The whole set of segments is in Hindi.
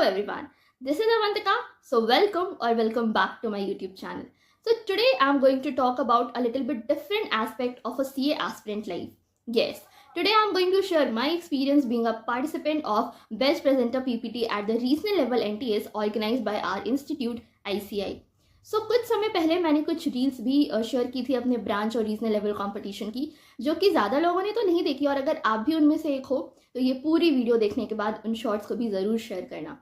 everyone, this is Avantika. So welcome back to my YouTube channel. So today I'm going to talk about a little bit different aspect of a CA aspirant life. Yes, today I'm going to share my experience being a participant of Best Presenter PPT at the regional level NTS organized by our institute ICI. सो कुछ समय पहले मैंने कुछ रील्स भी शेयर की थी अपने ब्रांच और रीजनल लेवल कंपटीशन की, जो कि ज़्यादा लोगों ने तो नहीं देखी, और अगर आप भी उनमें से एक हो तो ये पूरी वीडियो देखने के बाद उन शॉर्ट्स को भी ज़रूर शेयर करना।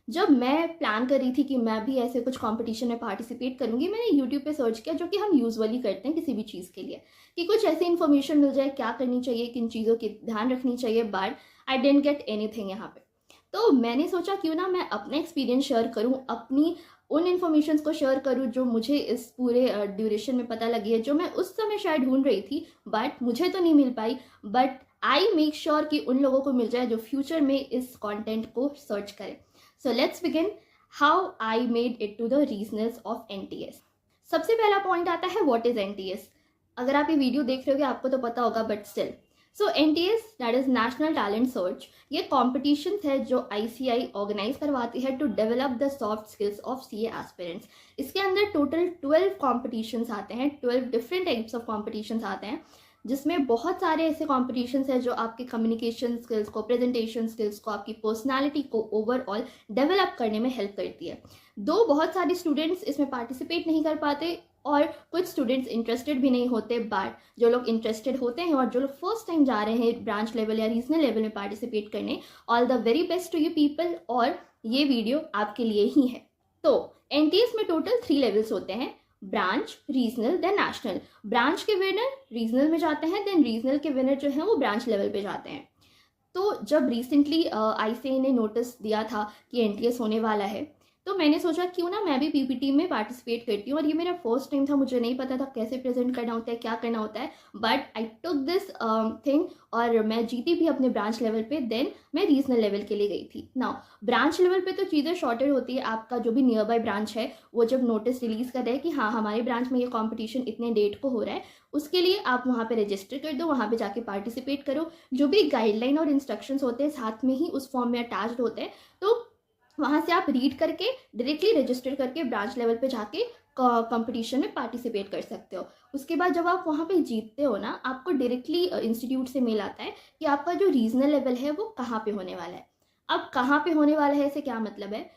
जब मैं प्लान कर रही थी कि मैं भी ऐसे कुछ कंपटीशन में पार्टिसिपेट करूंगी, मैंने यूट्यूब पे सर्च किया, जो कि हम यूजुअली करते हैं किसी भी चीज़ के लिए, कि कुछ ऐसी इन्फॉर्मेशन मिल जाए, क्या करनी चाहिए, किन चीज़ों की ध्यान रखनी चाहिए, but I didn't get anything यहाँ पे। तो मैंने सोचा क्यों ना मैं अपना एक्सपीरियंस शेयर करूं, अपनी उन इन्फॉर्मेशन को शेयर करूं जो मुझे इस पूरे ड्यूरेशन में पता लगी है, जो मैं उस समय शायद ढूंढ रही थी बट मुझे तो नहीं मिल पाई, बट आई मेक श्योर कि उन लोगों को मिल जाए जो फ्यूचर में इस कंटेंट को सर्च करें। So let's begin how I made it to the regionals of NTS. सबसे पहला पॉइंट आता है व्हाट इज एनटीएस। अगर आप ये वीडियो देख रहे होगे आपको तो पता होगा, but still so NTS that is national talent search, ये कॉम्पिटिशन है जो आईसीआई ऑर्गेनाइज करवाती है to develop the soft skills of CA aspirants. इसके अंदर टोटल 12 कॉम्पिटिशन्स आते हैं, 12 डिफरेंट टाइप्स ऑफ कॉम्पिटिशन्स आते हैं, जिसमें बहुत सारे ऐसे कॉम्पिटिशन्स हैं जो आपके कम्युनिकेशन स्किल्स को, प्रेजेंटेशन स्किल्स को, आपकी पर्सनालिटी को ओवरऑल डेवलप करने में हेल्प करती है। दो बहुत सारे स्टूडेंट्स इसमें पार्टिसिपेट नहीं कर पाते और कुछ स्टूडेंट्स इंटरेस्टेड भी नहीं होते, बट जो लोग इंटरेस्टेड होते हैं और जो लोग फर्स्ट टाइम जा रहे हैं ब्रांच लेवल या रीजनल लेवल में पार्टिसिपेट करने, all the very best to you people, और ये वीडियो आपके लिए ही है। तो एनटीएस में टोटल 3 लेवल्स होते हैं, branch, regional, then national. Branch के विनर रीजनल में जाते हैं, देन रीजनल के विनर जो हैं वो ब्रांच लेवल पे जाते हैं। तो जब रिसेंटली आईसीआई ने नोटिस दिया था कि एनटीएस होने वाला है, तो मैंने सोचा क्यों ना मैं भी पीपीटी में पार्टिसिपेट करती हूँ, और ये मेरा फर्स्ट टाइम था, मुझे नहीं पता था कैसे प्रेजेंट करना होता है, क्या करना होता है, but I took this thing और मैं जीती भी अपने ब्रांच लेवल पे। देन मैं रीजनल लेवल के लिए गई थी। नाउ ब्रांच लेवल पे तो चीज़ें शॉर्टेड होती है, आपका जो भी नियर बाय ब्रांच है वो जब नोटिस रिलीज कर रहे हैं कि हाँ हमारे ब्रांच में ये कॉम्पिटिशन इतने डेट को हो रहा है, उसके लिए आप वहाँ पे रजिस्टर कर दो, वहाँ पे जाके पार्टिसिपेट करो। जो भी गाइडलाइन और इंस्ट्रक्शंस होते हैं साथ में ही उस फॉर्म में अटैच्ड होते हैं, तो वहाँ से आप रीड करके डायरेक्टली रजिस्टर करके ब्रांच लेवल पे जाके कंपटीशन में पार्टिसिपेट कर सकते हो। उसके बाद जब आप वहाँ पे जीतते हो ना, आपको डायरेक्टली इंस्टीट्यूट से मेल आता है कि आपका जो रीजनल लेवल है वो कहाँ पे होने वाला है। अब कहाँ पे होने वाला है इससे क्या मतलब है?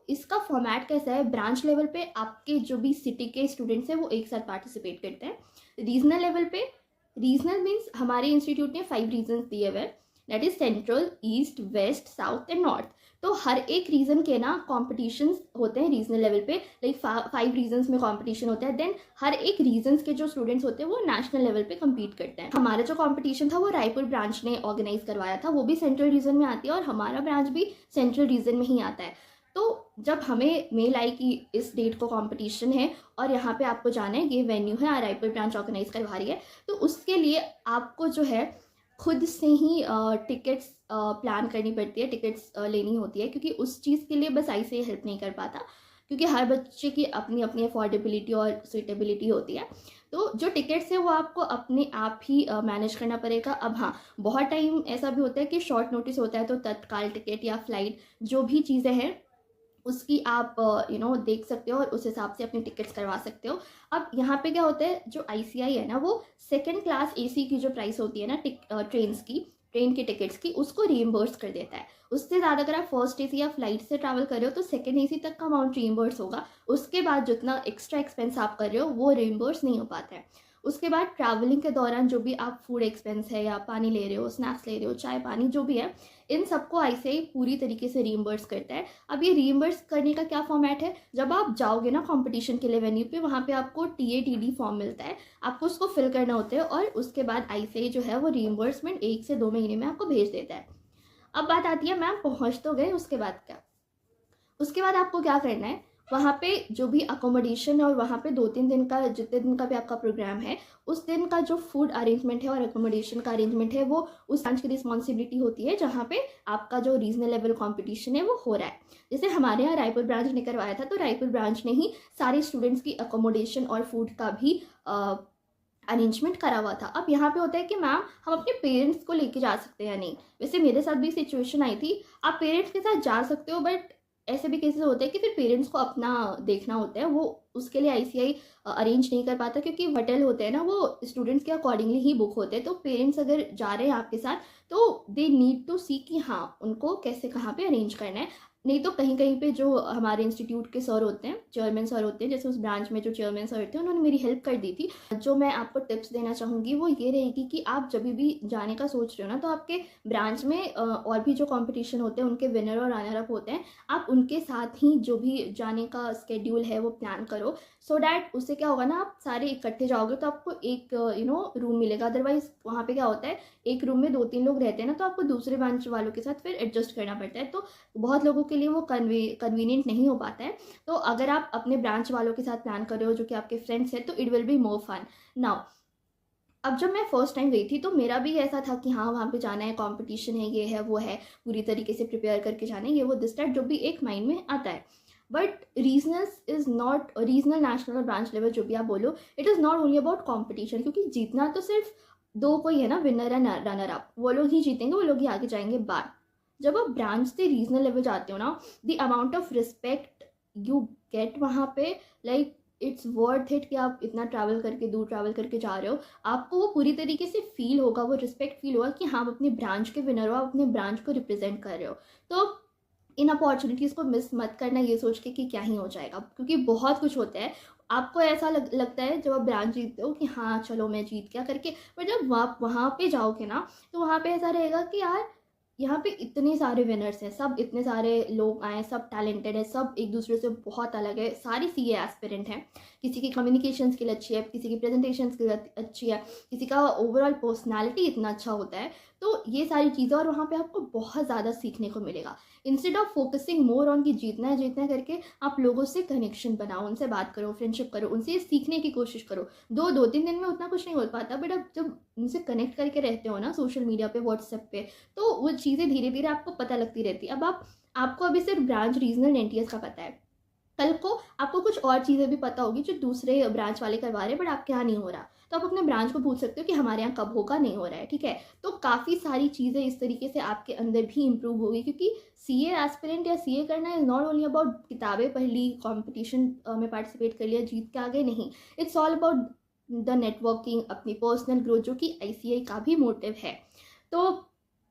इसका फॉर्मेट कैसा है, ब्रांच लेवल पे आपके जो भी सिटी के स्टूडेंट्स हैं वो एक साथ पार्टिसिपेट करते हैं। रीजनल लेवल पे, रीजनल मीन्स हमारे इंस्टीट्यूट ने 5 रीजन्स दिए हुए, that is central, east, west, south and north. तो हर एक रीजन के ना कॉम्पिटिशन्स होते हैं रीजनल लेवल पे, लाइक 5 रीजन्स में कॉम्पिटिशन होता है। देन हर एक रीजन्स के जो स्टूडेंट्स होते हैं वो नेशनल लेवल पे कम्पीट करते हैं। हमारा जो कॉम्पिटिशन था वो रायपुर ब्रांच ने ऑर्गेनाइज करवाया था, वो भी सेंट्रल रीजन में आती है और हमारा ब्रांच भी सेंट्रल रीजन में ही आता है। तो जब हमें मेल आई कि इस डेट को कंपटीशन है और यहाँ पे आपको जाना है, ये वेन्यू है, रायपुर ब्रांच ऑर्गेनाइज करवा रही है, तो उसके लिए आपको जो है खुद से ही टिकट्स प्लान करनी पड़ती है, टिकट्स लेनी होती है, क्योंकि उस चीज़ के लिए बस ऐसे हेल्प नहीं कर पाता, क्योंकि हर बच्चे की अपनी अपनी अफोर्डेबिलिटी और सुइटेबिलिटी होती है। तो जो टिकट्स है वो आपको अपने आप ही मैनेज करना पड़ेगा। अब हाँ, बहुत टाइम ऐसा भी होता है कि शॉर्ट नोटिस होता है, तो तत्काल टिकट या फ्लाइट जो भी चीज़ें हैं उसकी आप देख सकते हो और उस हिसाब से अपनी टिकट्स करवा सकते हो। अब यहाँ पे क्या होता है, जो आईसीआई है ना वो सेकंड क्लास एसी की जो प्राइस होती है ना ट्रेन की टिकट्स की, उसको रीइम्बर्स कर देता है। उससे ज़्यादा अगर आप फर्स्ट एसी या फ्लाइट से ट्रैवल कर रहे हो तो सेकंड एसी तक का अमाउंट रीइम्बर्स होगा। उसके बाद जितना एक्स्ट्रा एक्सपेंस आप कर रहे हो वो रीइम्बर्स नहीं हो पाता है। उसके बाद ट्रैवलिंग के दौरान जो भी आप फूड एक्सपेंस है या पानी ले रहे हो, स्नैक्स ले रहे हो, चाय पानी जो भी है, इन सबको आईसीआई पूरी तरीके से रीइम्बर्स करता है। अब ये रीइम्बर्स करने का क्या फॉर्मेट है, जब आप जाओगे ना कंपटीशन के लिए वेन्यू पे, वहाँ पे आपको TATD फॉर्म मिलता है, आपको उसको फिल करना होता है और उसके बाद आईसीआई जो है वो रीइम्बर्समेंट 1 से 2 महीने में आपको भेज देता है। अब बात आती है मैम पहुँच तो गए, उसके बाद क्या? उसके बाद आपको क्या करना है, वहाँ पे जो भी अकोमोडेशन है और वहाँ पे 2-3 दिन का, जितने दिन का भी आपका प्रोग्राम है, उस दिन का जो फूड अरेंजमेंट है और अकोमोडेशन का अरेंजमेंट है वो उस ब्रांच की रिस्पॉन्सिबिलिटी होती है जहाँ पे आपका जो रीजनल लेवल कंपटीशन है वो हो रहा है। जैसे हमारे यहाँ रायपुर ब्रांच ने करवाया था, तो रायपुर ब्रांच ने ही सारे स्टूडेंट्स की अकोमोडेशन और फूड का भी अरेंजमेंट करा हुआ था। अब यहाँ पे होता है कि मैम हम अपने पेरेंट्स को लेके जा सकते हैं या नहीं। वैसे मेरे साथ भी सिचुएशन आई थी, आप पेरेंट्स के साथ जा सकते हो, बट ऐसे भी केसेस होते हैं कि फिर पेरेंट्स को अपना देखना होता है, वो उसके लिए आईसीआई अरेंज नहीं कर पाता, क्योंकि होटल होते हैं ना वो स्टूडेंट्स के अकॉर्डिंगली ही बुक होते हैं। तो पेरेंट्स अगर जा रहे हैं आपके साथ तो दे नीड टू सी कि हाँ उनको कैसे कहाँ पे अरेंज करना है। नहीं तो कहीं कहीं पे जो हमारे इंस्टीट्यूट के सर होते हैं, चेयरमैन सर होते हैं, जैसे उस ब्रांच में जो चेयरमैन सर थे उन्होंने मेरी हेल्प कर दी थी। जो मैं आपको टिप्स देना चाहूँगी वो ये रहेगी कि आप जब भी जाने का सोच रहे हो ना, तो आपके ब्रांच में और भी जो कंपटीशन होते हैं उनके विनर और रनर अप होते हैं, आप उनके साथ ही जो भी जाने का स्केड्यूल है वो प्लान करो। सो डैट उससे क्या होगा ना, आप सारे इकट्ठे जाओगे तो आपको एक रूम मिलेगा। अदरवाइज वहाँ पे क्या होता है, एक रूम में 2-3 लोग रहते हैं ना, तो आपको दूसरे ब्रांच वालों के साथ फिर एडजस्ट करना पड़ता है, तो बहुत लोगों के लिए वो कन्वीनियंट नहीं हो पाता है। तो अगर आप अपने ब्रांच वालों के साथ प्लान कर रहे हो जो कि आपके फ्रेंड्स हैं, तो it will be more fun. Now अब जब मैं फर्स्ट टाइम गई थी तो मेरा भी ऐसा था कि हाँ वहाँ पे जाना है, कंपटीशन है, ये है वो है, पूरी तरीके से प्रिपेयर करके जाना है, ये वो दिस दैट जो भी एक माइंड में आता है। But regionals is not, regional national और ब्रांच लेवल जो भी आप बोलो, it is not only about competition, क्योंकि जीतना तो सिर्फ दो कोई है ना, विनर एंड रनर अप, वो लोग ही जीतेंगे, वो लोग ही आगे जाएंगे। बात जब आप ब्रांच से रीजनल लेवल जाते हो ना, the amount of respect you get वहाँ पे, लाइक इट्स वर्थ इट कि आप इतना ट्रैवल करके, दूर ट्रैवल करके जा रहे हो, आपको वो पूरी तरीके से फील होगा, वो रिस्पेक्ट फील होगा कि हाँ आप अपने ब्रांच के विनर हो, आप अपने ब्रांच को रिप्रेजेंट कर रहे हो। तो इन अपॉर्चुनिटीज़ को मिस मत करना ये सोच के कि क्या ही हो जाएगा, क्योंकि बहुत कुछ होता है। आपको ऐसा लगता है जब आप ब्रांच जीतते हो कि हाँ चलो मैं जीत गया करके, पर जब आप वहाँ पे जाओगे ना, तो वहाँ पे ऐसा रहेगा कि यार यहाँ पे इतने सारे विनर्स हैं, सब इतने सारे लोग आए, सब टैलेंटेड है, सब एक दूसरे से बहुत अलग है, सारी सीए एस्पिरेंट हैं। किसी की कम्युनिकेशन स्किल अच्छी है, किसी की प्रेजेंटेशन स्किल अच्छी है, किसी का ओवरऑल पर्सनालिटी इतना अच्छा होता है। तो ये सारी चीज़ें, और वहाँ पे आपको बहुत ज़्यादा सीखने को मिलेगा। Instead of focusing more on कि जीतना है करके, आप लोगों से कनेक्शन बनाओ, उनसे बात करो, फ्रेंडशिप करो, उनसे सीखने की कोशिश करो। 2-3 दिन में उतना कुछ नहीं हो पाता, बट अब जब उनसे कनेक्ट करके रहते हो ना सोशल मीडिया पे, व्हाट्सएप पे, तो वो चीज़ें धीरे धीरे आपको पता लगती रहती है। अब आपको अभी सिर्फ ब्रांच रीजनल एनटीएस का पता है, कल को आपको कुछ और चीज़ें भी पता होगी जो दूसरे ब्रांच वाले करवा रहे हैं बट आपके यहाँ नहीं हो रहा, तो आप अपने ब्रांच को पूछ सकते हो कि हमारे यहाँ कब होगा, नहीं हो रहा है, ठीक है। तो काफ़ी सारी चीज़ें इस तरीके से आपके अंदर भी इम्प्रूव होगी, क्योंकि सीए एस्पिरेंट या सीए करना इज़ नॉट ओनली अबाउट किताबें पढ़ ली, कॉम्पिटिशन में पार्टिसिपेट कर लिया, जीत के आगे नहीं। It's all about the networking, अपनी पर्सनल ग्रोथ, जो कि आईसीआई का भी मोटिव है। तो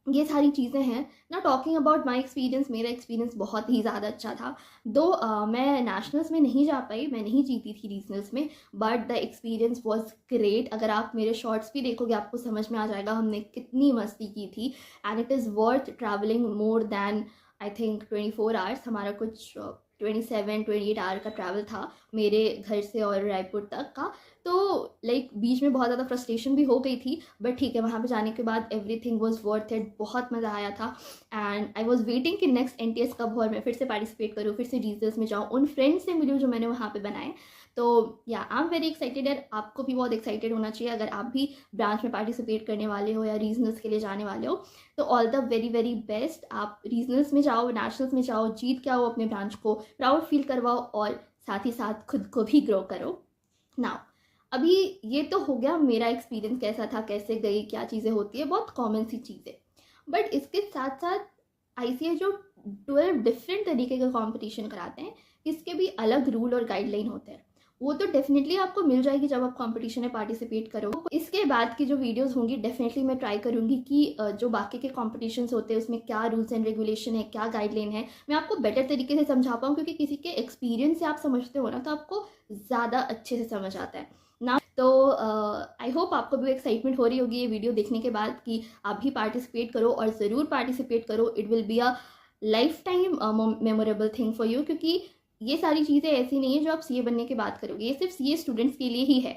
ये सारी चीज़ें हैं ना। टॉकिंग अबाउट माई एक्सपीरियंस, मेरा एक्सपीरियंस बहुत ही ज़्यादा अच्छा था। दो मैं नेशनल्स में नहीं जा पाई, मैं नहीं जीती थी रीजनल्स में, but the experience was great. अगर आप मेरे शॉर्ट्स भी देखोगे आपको समझ में आ जाएगा हमने कितनी मस्ती की थी। And it is worth travelling more than I think 24 hours. हमारा कुछ 27-28 आवर का ट्रैवल था मेरे घर से और रायपुर तक का। तो लाइक बीच में बहुत ज़्यादा फ्रस्ट्रेशन भी हो गई थी, बट ठीक है, वहाँ पे जाने के बाद एवरीथिंग वाज वर्थ इट, बहुत मज़ा आया था। एंड आई वाज वेटिंग कि नेक्स्ट एनटीएस कब हो और मैं फिर से पार्टिसिपेट करूँ, फिर से रीजनल्स में जाऊँ, उन फ्रेंड्स से मिलूँ जो मैंने वहाँ पे बनाए। तो या आई एम वेरी एक्साइटेड। यार आपको भी बहुत एक्साइटेड होना चाहिए अगर आप भी ब्रांच में पार्टिसिपेट करने वाले हो या रीजनल्स के लिए जाने वाले हो। तो all the very very best. आप रीजनल्स में जाओ, नेशनल्स में जाओ, जीत के आओ, अपने ब्रांच को प्राउड फील करवाओ और साथ ही साथ खुद को भी ग्रो करो। नाउ अभी ये तो हो गया मेरा एक्सपीरियंस कैसा था, कैसे गई, क्या चीज़ें होती है, बहुत कॉमन सी चीज़ें। बट इसके साथ साथ आईसीआई जो 12 डिफरेंट तरीके का कंपटीशन कराते हैं, इसके भी अलग रूल और गाइडलाइन होते हैं। वो तो डेफिनेटली आपको मिल जाएगी जब आप कंपटीशन में पार्टिसिपेट करो। इसके बाद की जो वीडियोस होंगी डेफिनेटली मैं ट्राई करूंगी कि जो बाकी के कॉम्पिटिशन्स होते हैं उसमें क्या रूल्स एंड रेगुलेशन है, क्या गाइडलाइन है, मैं आपको बेटर तरीके से समझा पाऊँ, क्योंकि किसी के एक्सपीरियंस से आप समझते हो ना तो आपको ज़्यादा अच्छे से समझ आता है ना। तो आई होप आपको भी एक्साइटमेंट हो रही होगी ये वीडियो देखने के बाद कि आप भी पार्टिसिपेट करो, और ज़रूर पार्टिसिपेट करो। It will be a life time memorable thing for you, क्योंकि ये सारी चीज़ें ऐसी नहीं है जो आप सीए बनने के बाद करोगे, ये सिर्फ सीए स्टूडेंट्स के लिए ही है।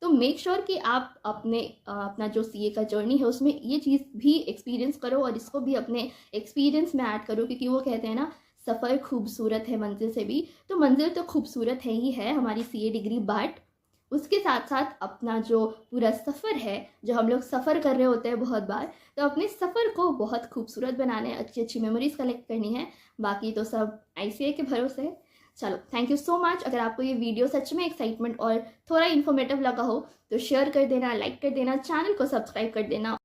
तो मेक श्योर कि आप अपना जो सीए का जर्नी है उसमें ये चीज़ भी एक्सपीरियंस करो और इसको भी अपने एक्सपीरियंस में ऐड करो, क्योंकि वो कहते हैं ना सफ़र खूबसूरत है मंजिल से भी। तो मंजिल तो खूबसूरत है ही है हमारी सीए डिग्री, बट उसके साथ साथ अपना जो पूरा सफ़र है, जो हम लोग सफ़र कर रहे होते हैं बहुत बार, तो अपने सफ़र को बहुत खूबसूरत बनाना है, अच्छी अच्छी मेमोरीज कलेक्ट करनी है। बाकी तो सब आईसीआई के भरोसे है। चलो, थैंक यू सो मच। अगर आपको ये वीडियो सच में एक्साइटमेंट और थोड़ा इन्फॉर्मेटिव लगा हो तो शेयर कर देना, लाइक कर देना, चैनल को सब्सक्राइब कर देना।